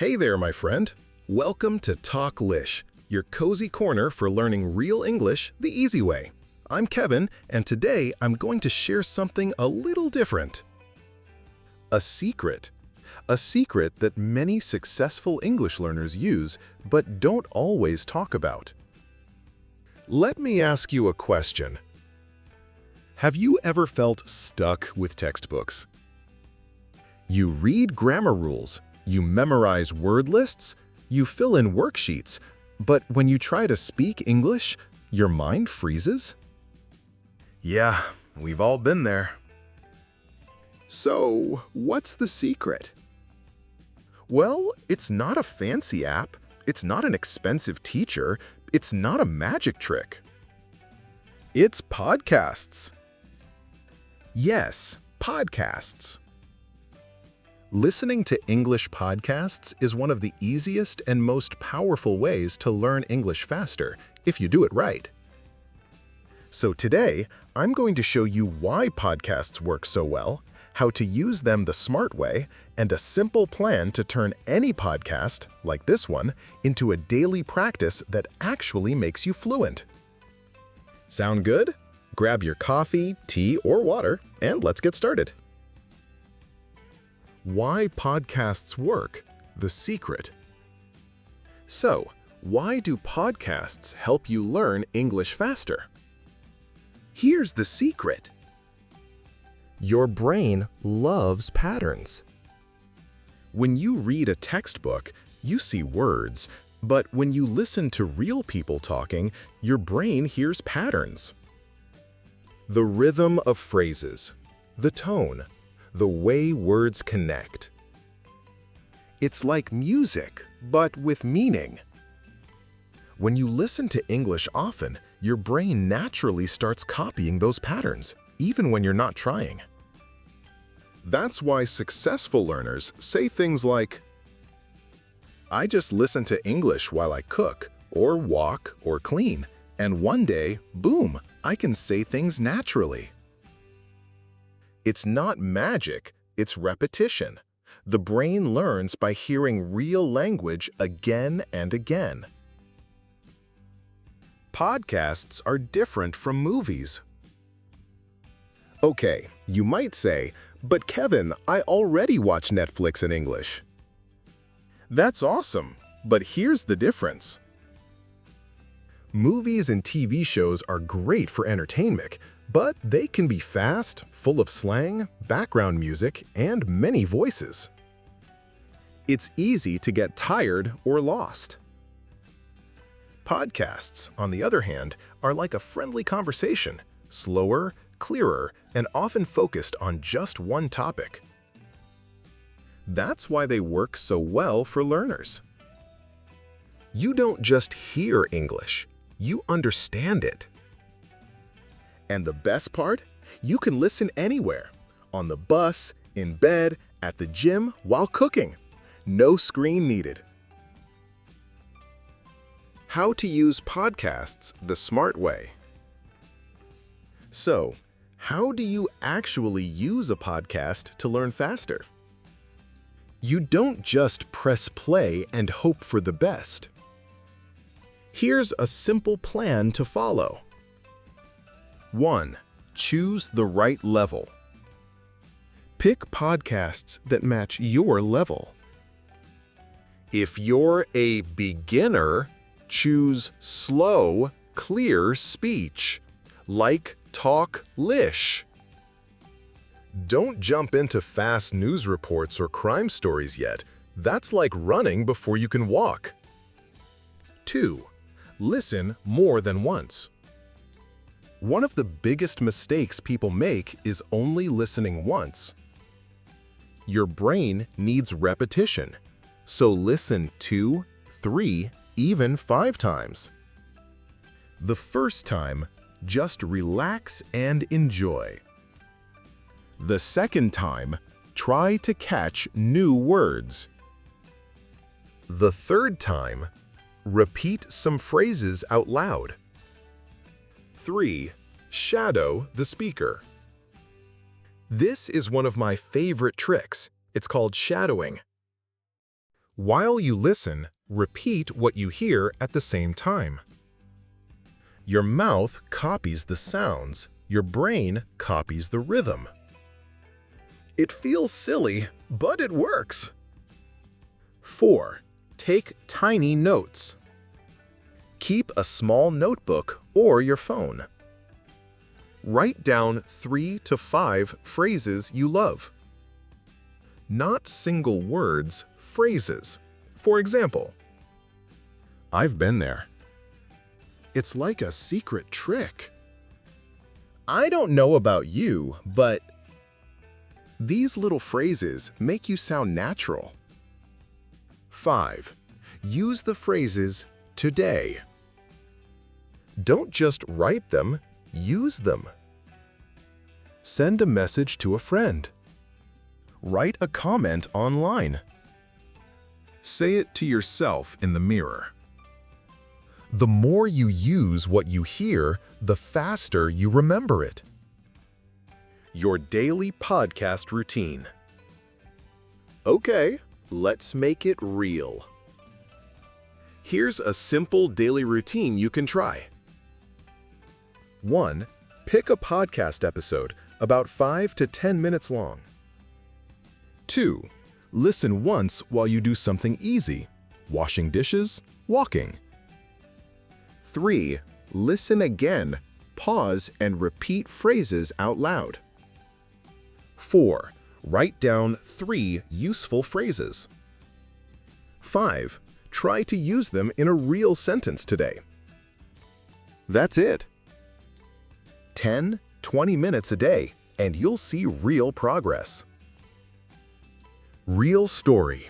Hey there, my friend. Welcome to Talk Lish, your cozy corner for learning real English the easy way. I'm Kevin, and today I'm going to share something a little different. A secret. A secret that many successful English learners use, but don't always talk about. Let me ask you a question. Have you ever felt stuck with textbooks? You read grammar rules, you memorize word lists, you fill in worksheets, but when you try to speak English, your mind freezes? Yeah, we've all been there. So, what's the secret? Well, it's not a fancy app, it's not an expensive teacher, it's not a magic trick. It's podcasts. Yes, podcasts. Listening to English podcasts is one of the easiest and most powerful ways to learn English faster, if you do it right. So today, I'm going to show you why podcasts work so well, how to use them the smart way, and a simple plan to turn any podcast, like this one, into a daily practice that actually makes you fluent. Sound good? Grab your coffee, tea, or water, and let's get started. Why podcasts work, the secret. So, why do podcasts help you learn English faster? Here's the secret. Your brain loves patterns. When you read a textbook, you see words, but when you listen to real people talking, your brain hears patterns. The rhythm of phrases, the tone, the way words connect. It's like music, but with meaning. When you listen to English often, your brain naturally starts copying those patterns, even when you're not trying. That's why successful learners say things like, "I just listen to English while I cook, or walk, or clean, and one day, boom, I can say things naturally." It's not magic, it's repetition. The brain learns by hearing real language again and again. Podcasts are different from movies. Okay, you might say, "But Kevin, I already watch Netflix in English." That's awesome, but here's the difference. Movies and TV shows are great for entertainment, but they can be fast, full of slang, background music, and many voices. It's easy to get tired or lost. Podcasts, on the other hand, are like a friendly conversation, slower, clearer, and often focused on just one topic. That's why they work so well for learners. You don't just hear English, you understand it. And the best part? You can listen anywhere, on the bus, in bed, at the gym, while cooking. No screen needed. How to use podcasts the smart way. So, how do you actually use a podcast to learn faster? You don't just press play and hope for the best. Here's a simple plan to follow. 1. Choose the right level. Pick podcasts that match your level. If you're a beginner, choose slow, clear speech, like Talk Lish. Don't jump into fast news reports or crime stories yet. That's like running before you can walk. 2. Listen more than once. One of the biggest mistakes people make is only listening once. Your brain needs repetition, so listen 2, 3, even 5 times. The first time, just relax and enjoy. The second time, try to catch new words. The third time, repeat some phrases out loud. 3. Shadow the speaker. This is one of my favorite tricks. It's called shadowing. While you listen, repeat what you hear at the same time. Your mouth copies the sounds, your brain copies the rhythm. It feels silly, but it works. 4. Take tiny notes. Keep a small notebook or your phone. Write down 3 to 5 phrases you love. Not single words, phrases. For example, I've been there. It's like a secret trick. I don't know about you, but these little phrases make you sound natural. 5. Use the phrases today. Don't just write them, use them. Send a message to a friend. Write a comment online. Say it to yourself in the mirror. The more you use what you hear, the faster you remember it. Your daily podcast routine. Okay, let's make it real. Here's a simple daily routine you can try. 1. Pick a podcast episode about 5 to 10 minutes long. 2. Listen once while you do something easy, washing dishes, walking. 3. Listen again, pause and repeat phrases out loud. 4. Write down 3 useful phrases. 5. Try to use them in a real sentence today. That's it. 10-20 minutes a day, and you'll see real progress. Real story.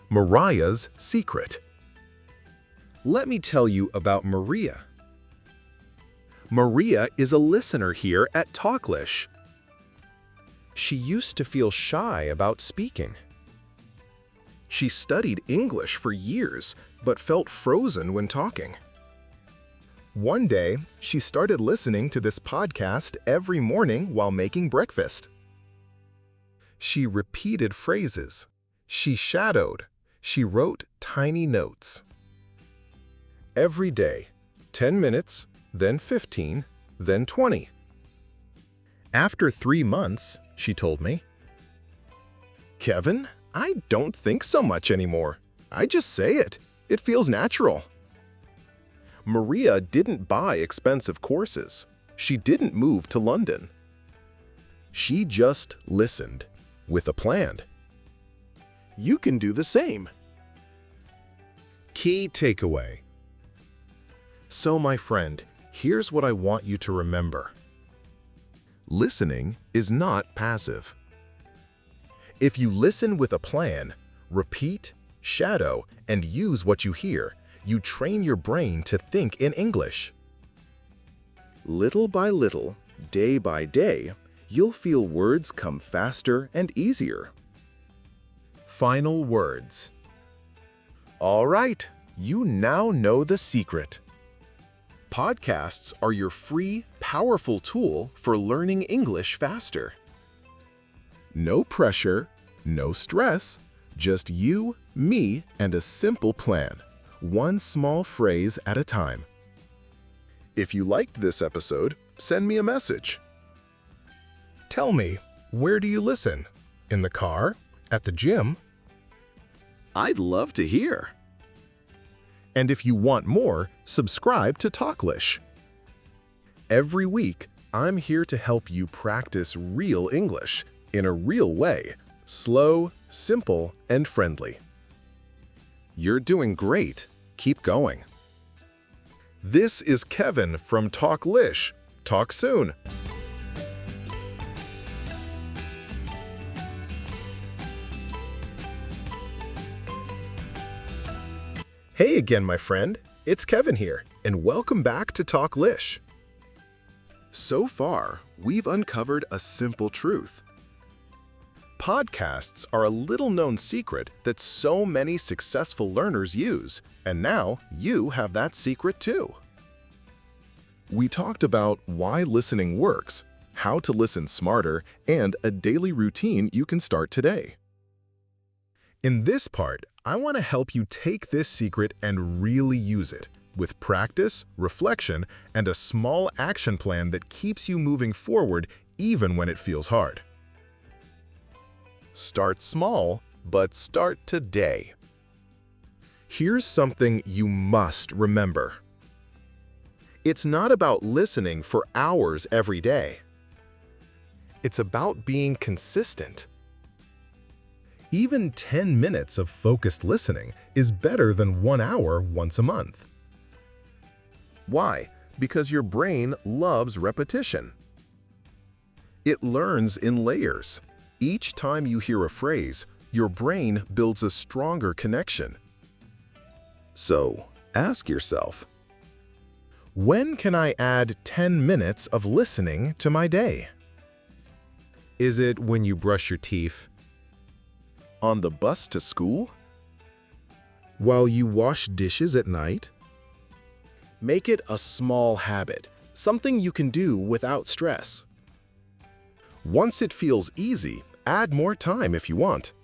Mariah's secret. Let me tell you about Maria. Maria is a listener here at Talk Lish. She used to feel shy about speaking. She studied English for years, but felt frozen when talking. One day, she started listening to this podcast every morning while making breakfast. She repeated phrases. She shadowed. She wrote tiny notes. Every day, 10 minutes, then 15, then 20. After 3 months, she told me, "Kevin, I don't think so much anymore. I just say it. It feels natural." Maria didn't buy expensive courses. She didn't move to London. She just listened, with a plan. You can do the same. Key takeaway. So, my friend, here's what I want you to remember. Listening is not passive. If you listen with a plan, repeat, shadow, and use what you hear, you train your brain to think in English. Little by little, day by day, you'll feel words come faster and easier. Final words. All right, you now know the secret. Podcasts are your free, powerful tool for learning English faster. No pressure, no stress, just you, me, and a simple plan. One small phrase at a time. If you liked this episode, send me a message. Tell me, where do you listen? In the car? At the gym? I'd love to hear. And if you want more, subscribe to Talk Lish. Every week, I'm here to help you practice real English in a real way, slow, simple, and friendly. You're doing great. Keep going. This is Kevin from Talk Lish. Talk soon. Hey again, my friend. It's Kevin here, and welcome back to Talk Lish. So far, we've uncovered a simple truth. Podcasts are a little-known secret that so many successful learners use, and now you have that secret too. We talked about why listening works, how to listen smarter, and a daily routine you can start today. In this part, I want to help you take this secret and really use it, with practice, reflection, and a small action plan that keeps you moving forward even when it feels hard. Start small, but start today. Here's something you must remember. It's not about listening for hours every day. It's about being consistent. Even 10 minutes of focused listening is better than 1 hour once a month. Why? Because your brain loves repetition. It learns in layers. Each time you hear a phrase, your brain builds a stronger connection. So, ask yourself, when can I add 10 minutes of listening to my day? Is it when you brush your teeth? On the bus to school? While you wash dishes at night? Make it a small habit, something you can do without stress. Once it feels easy, add more time if you want.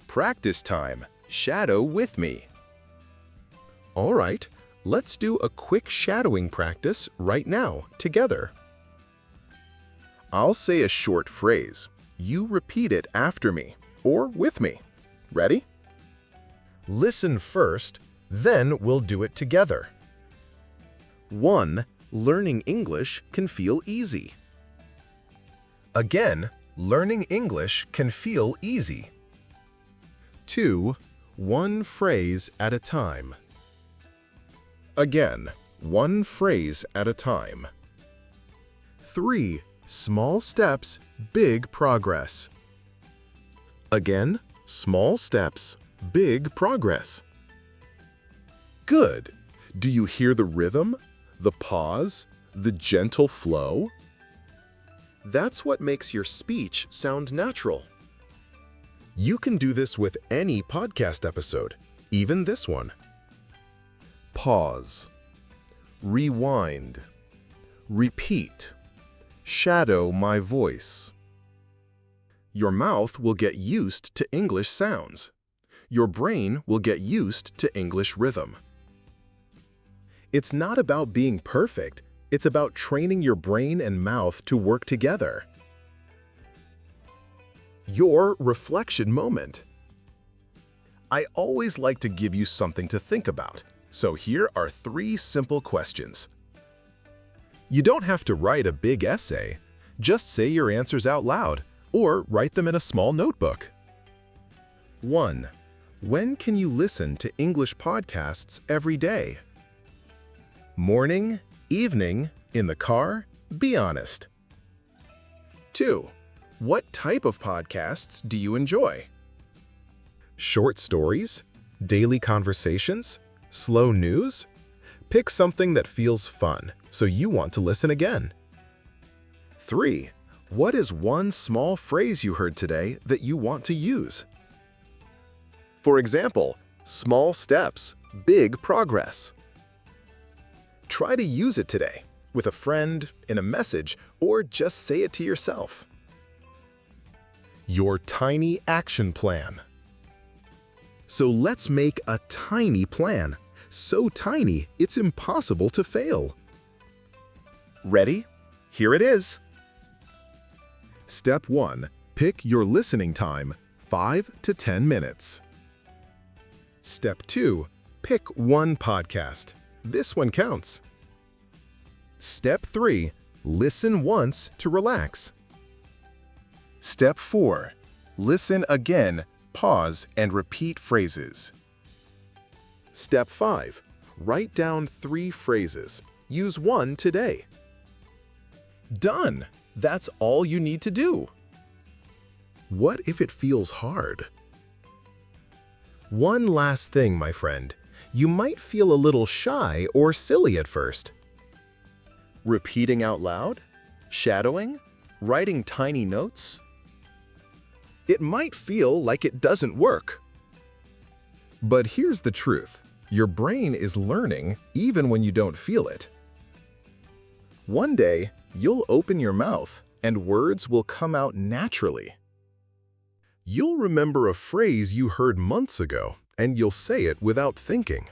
Practice time. Shadow with me. All right, let's do a quick shadowing practice right now, together. I'll say a short phrase. You repeat it after me, or with me. Ready? Listen first, then we'll do it together. 1. Learning English can feel easy. Again, learning English can feel easy. 2. One phrase at a time. Again, one phrase at a time. 3. Small steps, big progress. Again, small steps, big progress. Good. Do you hear the rhythm, the pause, the gentle flow? That's what makes your speech sound natural. You can do this with any podcast episode, even this one. Pause. Rewind. Repeat. Shadow my voice. Your mouth will get used to English sounds. Your brain will get used to English rhythm. It's not about being perfect. It's about training your brain and mouth to work together. Your reflection moment. I always like to give you something to think about, so here are 3 simple questions. You don't have to write a big essay. Just say your answers out loud, or write them in a small notebook. 1. When can you listen to English podcasts every day? Morning, evening, in the car? Be honest. 2. What type of podcasts do you enjoy? Short stories? Daily conversations? Slow news? Pick something that feels fun, so you want to listen again. 3. What is one small phrase you heard today that you want to use? For example, small steps, big progress. Try to use it today, with a friend, in a message, or just say it to yourself. Your tiny action plan. So let's make a tiny plan, so tiny it's impossible to fail. Ready? Here it is. Step 1. Pick your listening time, 5 to 10 minutes. Step 2. Pick one podcast. This one counts. Step 3. Listen once to relax. Step 4. Listen again, pause, and repeat phrases. Step 5. Write down 3 phrases. Use one today. Done! That's all you need to do. What if it feels hard? One last thing, my friend. You might feel a little shy or silly at first. Repeating out loud? Shadowing? Writing tiny notes? It might feel like it doesn't work. But here's the truth. Your brain is learning even when you don't feel it. One day, you'll open your mouth and words will come out naturally. You'll remember a phrase you heard months ago, and you'll say it without thinking.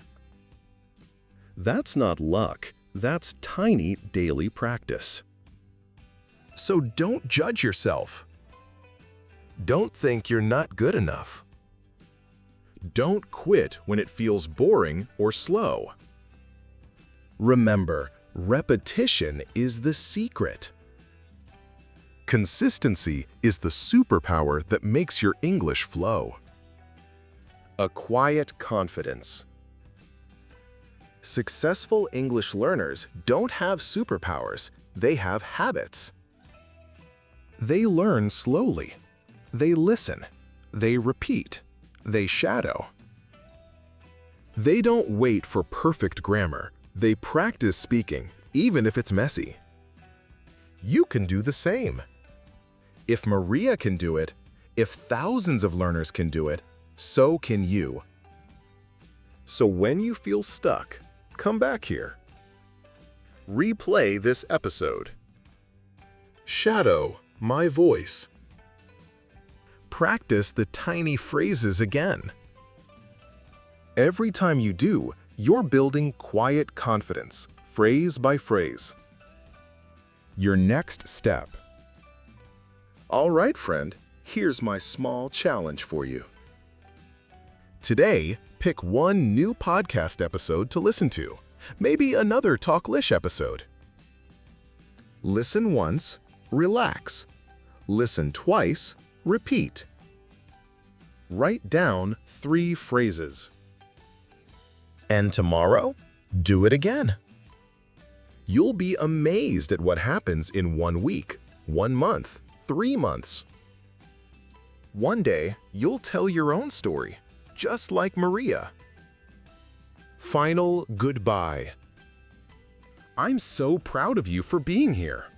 That's not luck, that's tiny daily practice. So don't judge yourself. Don't think you're not good enough. Don't quit when it feels boring or slow. Remember, repetition is the secret. Consistency is the superpower that makes your English flow. A quiet confidence. Successful English learners don't have superpowers, they have habits. They learn slowly. They listen. They repeat. They shadow. They don't wait for perfect grammar. They practice speaking, even if it's messy. You can do the same. If Maria can do it, if thousands of learners can do it, so can you. So when you feel stuck, come back here. Replay this episode. Shadow my voice. Practice the tiny phrases again. Every time you do, you're building quiet confidence, phrase by phrase. Your next step. All right, friend, here's my small challenge for you. Today, pick one new podcast episode to listen to, maybe another Talk Lish episode. Listen once, relax. Listen twice, repeat. Write down 3 phrases. And tomorrow, do it again. You'll be amazed at what happens in 1 week, 1 month, 3 months. One day, you'll tell your own story, just like Maria. Final goodbye. I'm so proud of you for being here.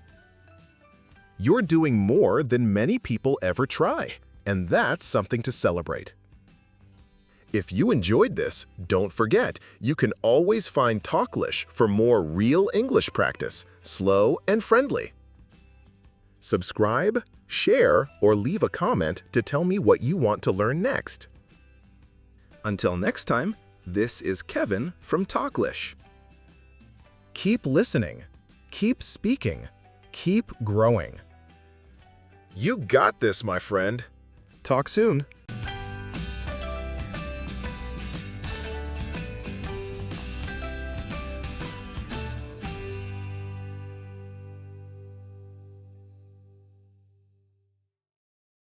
You're doing more than many people ever try, and that's something to celebrate. If you enjoyed this, don't forget, you can always find Talk Lish for more real English practice, slow and friendly. Subscribe, share, or leave a comment to tell me what you want to learn next. Until next time, this is Kevin from Talk Lish. Keep listening, keep speaking, keep growing. You got this, my friend. Talk soon.